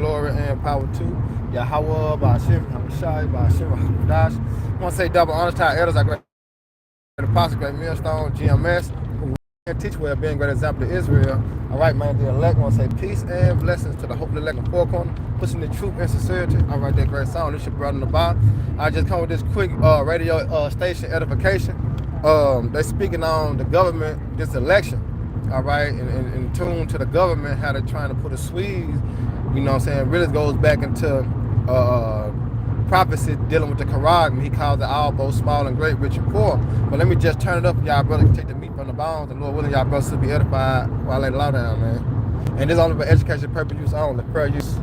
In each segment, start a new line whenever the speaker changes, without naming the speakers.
glory and power to Yahweh, Ba'ashim, Hamashai, Ba'ashim, Hamadash. I want to say double honors to our elders, our great apostle, great millstone, GMS, who teach well, being a great example to Israel. All right, man, the elect. I want to say peace and blessings to the hope of the elect in four corners, pushing the truth and sincerity. All right, that great song. This your brother Naba. I just come with this quick radio station edification. They speaking on the government this election. All right, and in tune to the government, how they're trying to put a squeeze. You know what I'm saying? Really goes back into prophecy dealing with the Quran. He calls it all, both small and great, rich and poor. But let me just turn it up, y'all brothers can take the meat from the bones, and Lord willing, y'all brothers will be edified while I lay the law down, man. And this is only for education purpose use only, prayer use.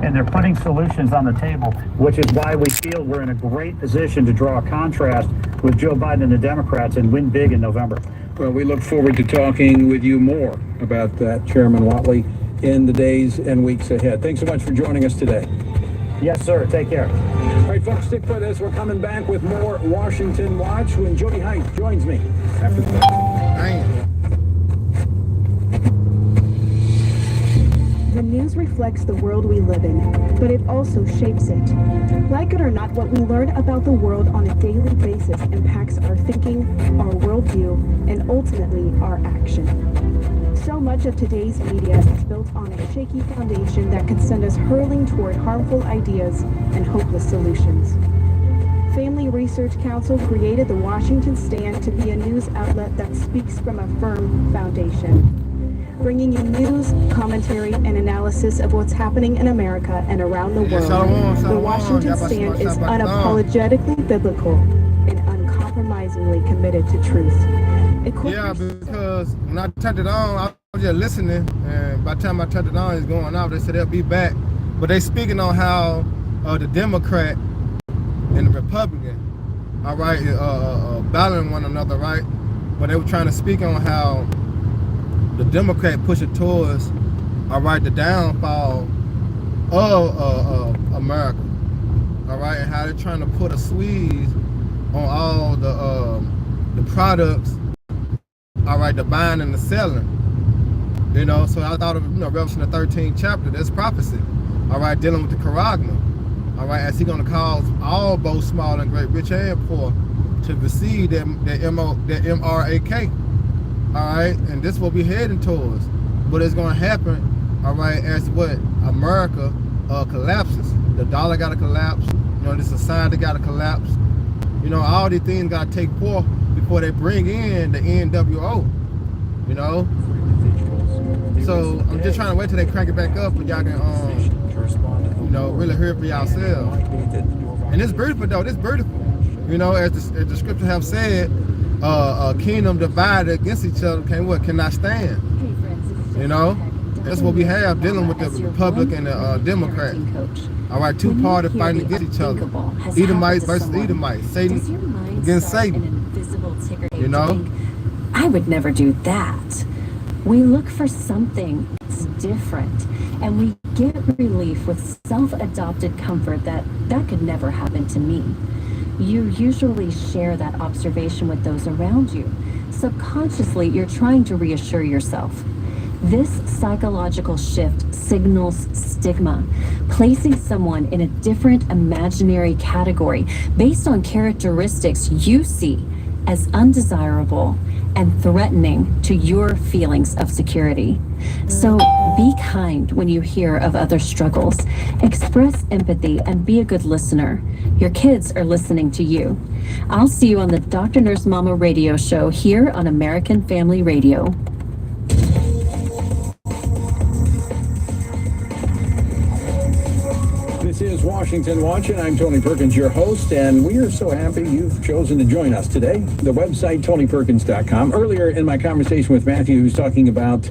And they're putting solutions on the table, which is why we feel we're in a great position to draw a contrast with Joe Biden and the Democrats and win big in November.
Well, we look forward to talking with you more about that, Chairman Watley, in the days and weeks ahead. Thanks so much for joining us today.
Yes, sir. Take care.
All right, folks, stick with us. We're coming back with more Washington Watch when Jody Height joins me after the break.
The news reflects the world we live in, but it also shapes it. Like it or not, what we learn about the world on a daily basis impacts our thinking, our worldview, and ultimately our action. So much of today's media is built on a shaky foundation that could send us hurling toward harmful ideas and hopeless solutions. Family Research Council created the Washington Stand to be a news outlet that speaks from a firm foundation, bringing you news, commentary, and analysis of what's happening in America and around the world. The Washington Stand is unapologetically biblical and uncompromisingly committed to truth.
Yeah, because when I turned it on, I was just listening, and by the time I turned it on, it's going off. They said they'll be back, but they speaking on how the Democrat and the Republican, all right, battling one another, right? But they were trying to speak on how the Democrat pushing towards, all right, the downfall of America, all right, and how they're trying to put a squeeze on all the products, all right, the buying and the selling, you know. So I thought of, Revelation the 13th chapter, that's prophecy, all right, dealing with the Charagma, all right, as he's going to cause all, both small and great, rich and poor, to receive their MRAK. All right, and this is what we're heading towards. But it's going to happen, all right, as what America collapses. The dollar got to collapse. The society got to collapse. All these things got to take forth before they bring in the NWO. So I'm just trying to wait till they crank it back up, but y'all can, really hear it for yourselves. And it's beautiful though. It's beautiful. As the scripture have said. A kingdom divided against each other cannot stand. That's what we have dealing with the Republican and the Democrat. All right, two parties fighting against each other. Edomite versus Edomite. Satan against Satan.
I would never do that. We look for something that's different, and we get relief with self-adopted comfort that could never happen to me. You usually share that observation with those around you. Subconsciously, you're trying to reassure yourself. This psychological shift signals stigma, placing someone in a different imaginary category based on characteristics you see as undesirable and threatening to your feelings of security. So be kind when you hear of other struggles. Express empathy and be a good listener. Your kids are listening to you. I'll see you on the Dr. Nurse Mama radio show here on American Family Radio.
This is Washington Watch, and I'm Tony Perkins, your host, and we are so happy you've chosen to join us today. The website, TonyPerkins.com. Earlier in my conversation with Matthew, he was talking about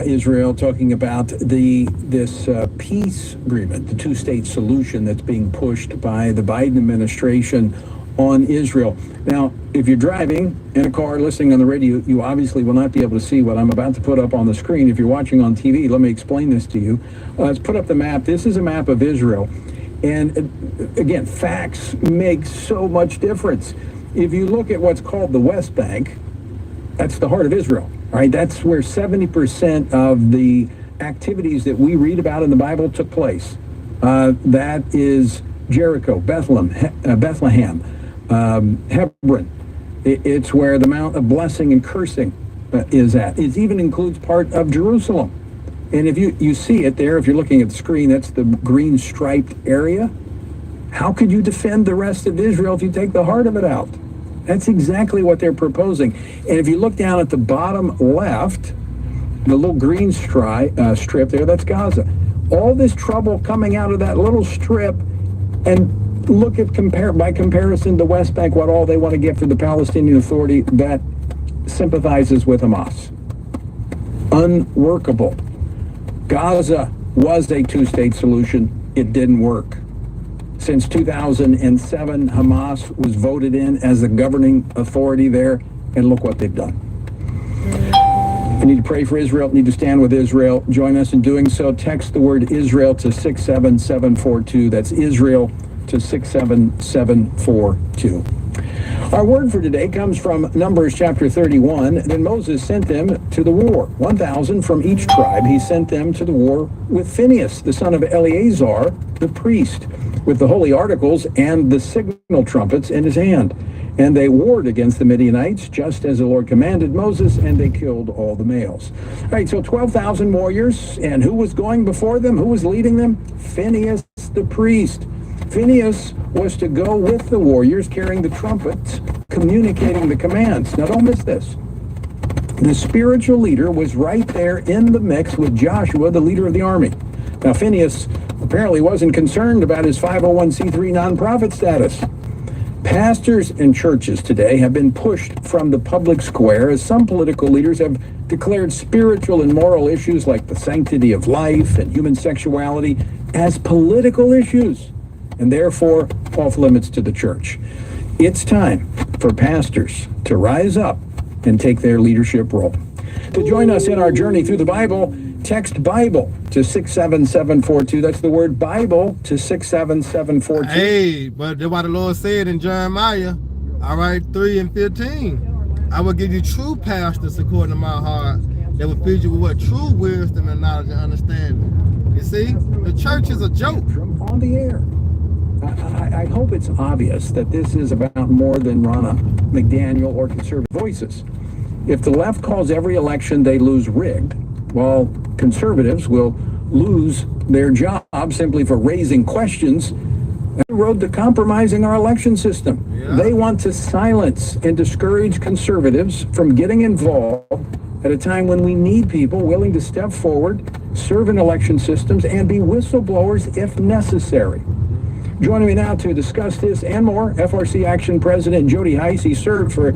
Israel, talking about this peace agreement, the two-state solution that's being pushed by the Biden administration on Israel. Now, if you're driving in a car, listening on the radio, you obviously will not be able to see what I'm about to put up on the screen. If you're watching on TV, let me explain this to you. Let's put up the map. This is a map of Israel. And again, facts make so much difference. If you look at what's called the West Bank, that's the heart of Israel, right? That's where 70% of the activities that we read about in the Bible took place. That is Jericho, Bethlehem, Hebron. It's where the Mount of Blessing and Cursing is at. It even includes part of Jerusalem. And if you see it there, if you're looking at the screen, that's the green striped area. How could you defend the rest of Israel if you take the heart of it out? That's exactly what they're proposing. And if you look down at the bottom left, the little green strip there, that's Gaza. All this trouble coming out of that little strip, and look at by comparison the West Bank, what all they want to get for the Palestinian Authority that sympathizes with Hamas. Unworkable. Gaza was a two-state solution. It didn't work. Since 2007, Hamas was voted in as the governing authority there, and look what they've done. If you need to pray for Israel, need to stand with Israel, join us in doing so. Text the word Israel to 67742. That's Israel to 67742. Our word for today comes from Numbers chapter 31. Then Moses sent them to the war, 1,000 from each tribe. He sent them to the war with Phinehas, the son of Eleazar, the priest, with the holy articles and the signal trumpets in his hand. And they warred against the Midianites, just as the Lord commanded Moses, and they killed all the males. All right, so 12,000 warriors, and who was going before them? Who was leading them? Phinehas, the priest. Phinehas was to go with the warriors, carrying the trumpets, communicating the commands. Now, don't miss this. The spiritual leader was right there in the mix with Joshua, the leader of the army. Now, Phinehas apparently wasn't concerned about his 501c3 nonprofit status. Pastors and churches today have been pushed from the public square as some political leaders have declared spiritual and moral issues like the sanctity of life and human sexuality as political issues, and therefore off limits to the church. It's time for pastors to rise up and take their leadership role. To join us in our journey through the Bible, text Bible to 67742. That's the word Bible to 67742.
Hey, but that's why the Lord said in Jeremiah, all right, 3:15, I will give you true pastors according to my heart that will feed you with what? True wisdom and knowledge and understanding. You see, the church is a joke.
On the air. I hope it's obvious that this is about more than Ronna McDaniel or conservative voices. If the left calls every election they lose rigged, while conservatives will lose their job simply for raising questions, that's the road to compromising our election system. Yeah. They want to silence and discourage conservatives from getting involved at a time when we need people willing to step forward, serve in election systems, and be whistleblowers if necessary. Joining me now to discuss this and more, FRC Action President Jody Heiss. He served for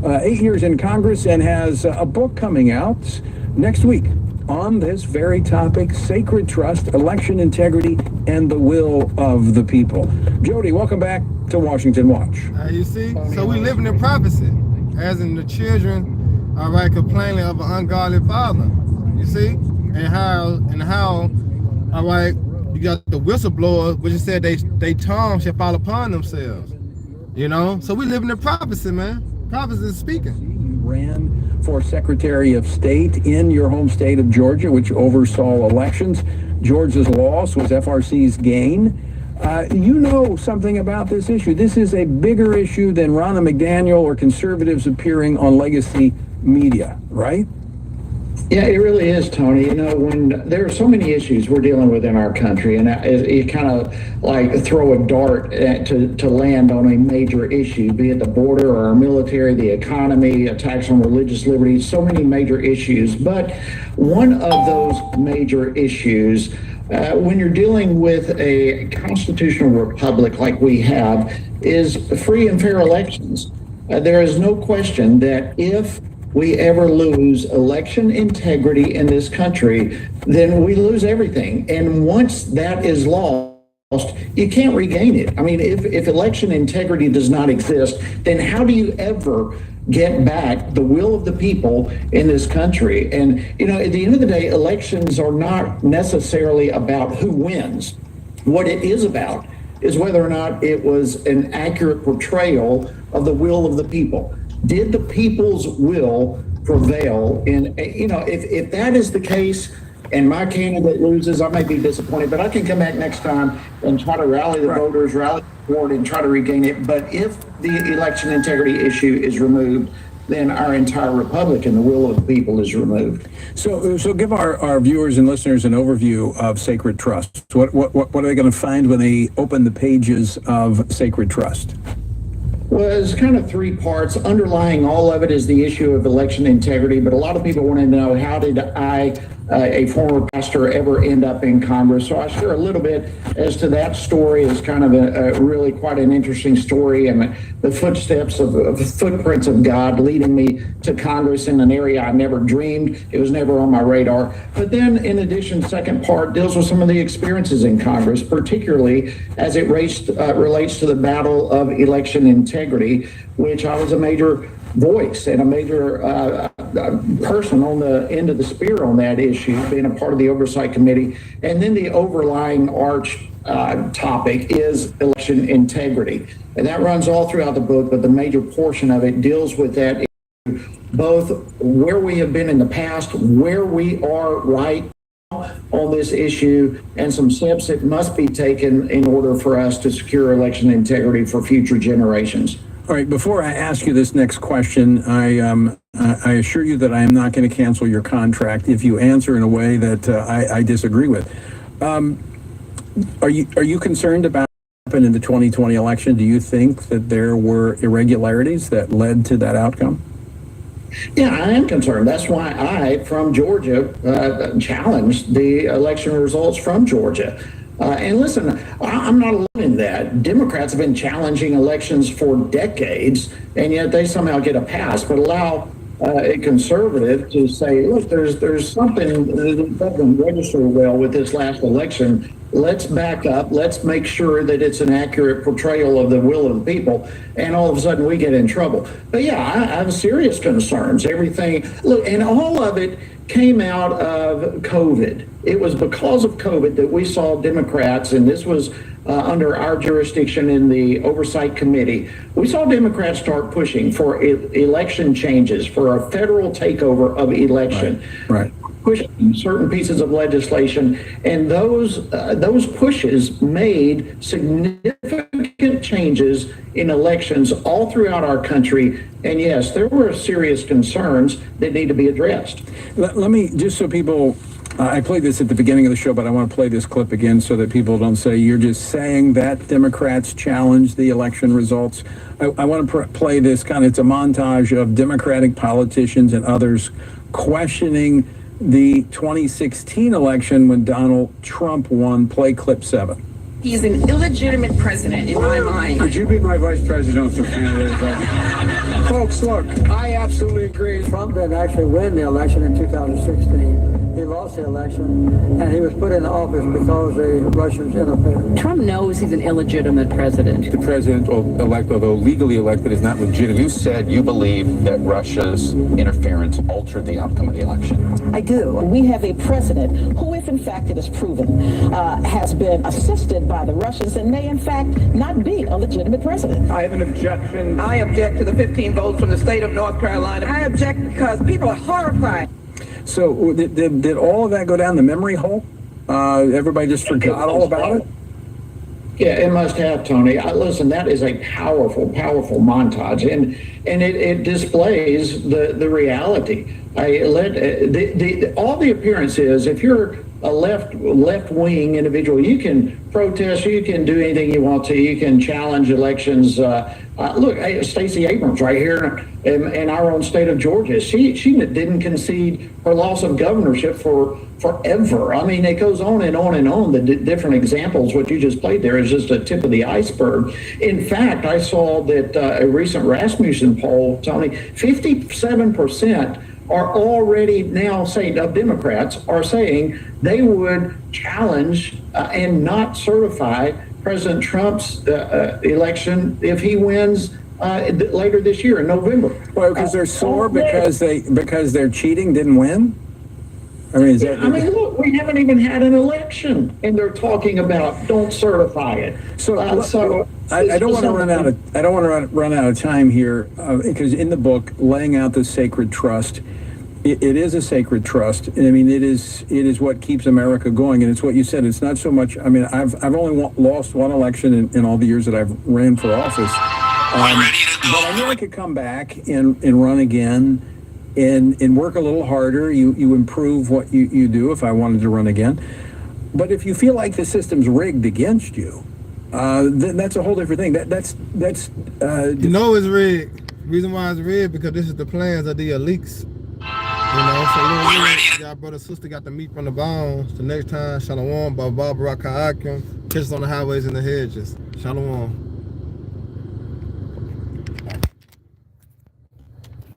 8 years in Congress and has a book coming out next week on this very topic: sacred trust, election integrity, and the will of the people. Jody, welcome back to Washington Watch.
You see, so we living in prophecy, as in the children, all right, complaining of an ungodly father. You see, and how, all right, you got the whistleblowers, which said they tongue shall fall upon themselves. You know, so we live in the prophecy, man. Prophecy is speaking.
You ran for Secretary of State in your home state of Georgia, which oversaw elections. Georgia's loss was FRC's gain. You know something about this issue. This is a bigger issue than Ronna McDaniel or conservatives appearing on legacy media, right?
Yeah, it really is, Tony. You know, when there are so many issues we're dealing with in our country, and you kind of like throw a dart to land on a major issue, be it the border or our military, the economy, attacks on religious liberty, so many major issues. But one of those major issues, when you're dealing with a constitutional republic like we have, is free and fair elections. There is no question that if we ever lose election integrity in this country, then we lose everything. And once that is lost, you can't regain it. I mean, if election integrity does not exist, then how do you ever get back the will of the people in this country? And, you know, at the end of the day, elections are not necessarily about who wins. What it is about is whether or not it was an accurate portrayal of the will of the people. Did the people's will prevail? And, you know, if that is the case, and my candidate loses, I may be disappointed, but I can come back next time and try to rally the voters, rally the board, and try to regain it. But if the election integrity issue is removed, then our entire republic and the will of the people is removed.
So give our viewers and listeners an overview of Sacred Trust. What are they going to find when they open the pages of Sacred Trust?
Well, it's kind of three parts. Underlying all of it is the issue of election integrity, but a lot of people want to know, how did I, a former pastor, ever end up in Congress? So I share a little bit as to that story. Is kind of a really quite an interesting story, and the footsteps of the footprints of God leading me to Congress in an area I never dreamed. It was never on my radar. But then, in addition, second part deals with some of the experiences in Congress, particularly as it relates to the battle of election integrity, which I was a major voice and a major person on the end of the spear on that issue, being a part of the oversight committee. And then the overlying arch topic is election integrity. And that runs all throughout the book, but the major portion of it deals with that issue, both where we have been in the past, where we are right on this issue, and some steps that must be taken in order for us to secure election integrity for future generations.
All right, before I ask you this next question, I assure you that I am not going to cancel your contract if you answer in a way that I disagree with. Are you concerned about what happened in the 2020 election? Do you think that there were irregularities that led to that outcome?
Yeah, I am concerned. That's why I, from Georgia, challenged the election results from Georgia. And listen, I'm not alone in that. Democrats have been challenging elections for decades, and yet they somehow get a pass. But allow a conservative to say, look, there's something that doesn't register well with this last election. Let's back up. Let's make sure that it's an accurate portrayal of the will of the people. And all of a sudden we get in trouble. But yeah, I have serious concerns. Everything, look, and all of it came out of COVID. It was because of COVID that we saw Democrats, and this was under our jurisdiction in the Oversight Committee, we saw Democrats start pushing for election changes, for a federal takeover of election.
Right.
Pushing certain pieces of legislation, and those pushes made significant changes in elections all throughout our country. And yes, there were serious concerns that need to be addressed.
Let me, just so people, I played this at the beginning of the show, but I want to play this clip again so that people don't say you're just saying that Democrats challenged the election results. I want to play this it's a montage of Democratic politicians and others questioning the 2016 election when Donald Trump won. Play clip 7.
He's an illegitimate president in my mind.
Could you be my vice presidential candidate? Folks, look, I absolutely agree.
Trump didn't actually win the election in 2016. He lost the election, and he was put in office because the Russians interfered.
Trump knows he's an illegitimate president.
The president-elect, although legally elected, is not legitimate.
You said you believe that Russia's interference altered the outcome of the election.
I do. We have a president who, if in fact it is proven, has been assisted by the Russians and may in fact not be a legitimate president.
I have an objection.
I object to the 15 votes from the state of North Carolina. I object because people are horrified.
So did all of that go down the memory hole? Everybody just forgot all about it?
Yeah, it must have, Tony. Listen, that is a powerful, powerful montage, and it displays the reality. All the appearance is, if you're a left-wing individual, you can protest, you can do anything you want to, you can challenge elections. Look, Stacey Abrams right here in our own state of Georgia, she didn't concede her loss of governorship for forever. I mean, it goes on and on and on. The different examples, what you just played there is just a tip of the iceberg. In fact, I saw that a recent Rasmussen poll, Tony, 57% are already now saying, of Democrats, are saying they would challenge and not certify President Trump's election if he wins later this year in November.
Well, because they're sore because their cheating didn't win? I mean,
look, we haven't even had an election, and they're talking about don't certify it.
So I don't want to run out of time here because in the book, laying out the sacred trust, it is a sacred trust. I mean, it is what keeps America going, and it's what you said. It's not so much. I mean, I've only lost one election in all the years that I've ran for office, but I knew I could come back and run again, and work a little harder. You improve what you do. If I wanted to run again, but if you feel like the system's rigged against you, then that's a whole different thing. That's
you know it's rigged. Reason why it's rigged because this is the plans of the elites. You know, so y'all brother sister got the meat from the bones. The next time, Shalom, Baba Baraka Akim, kisses on the highways and the hedges. Shalom.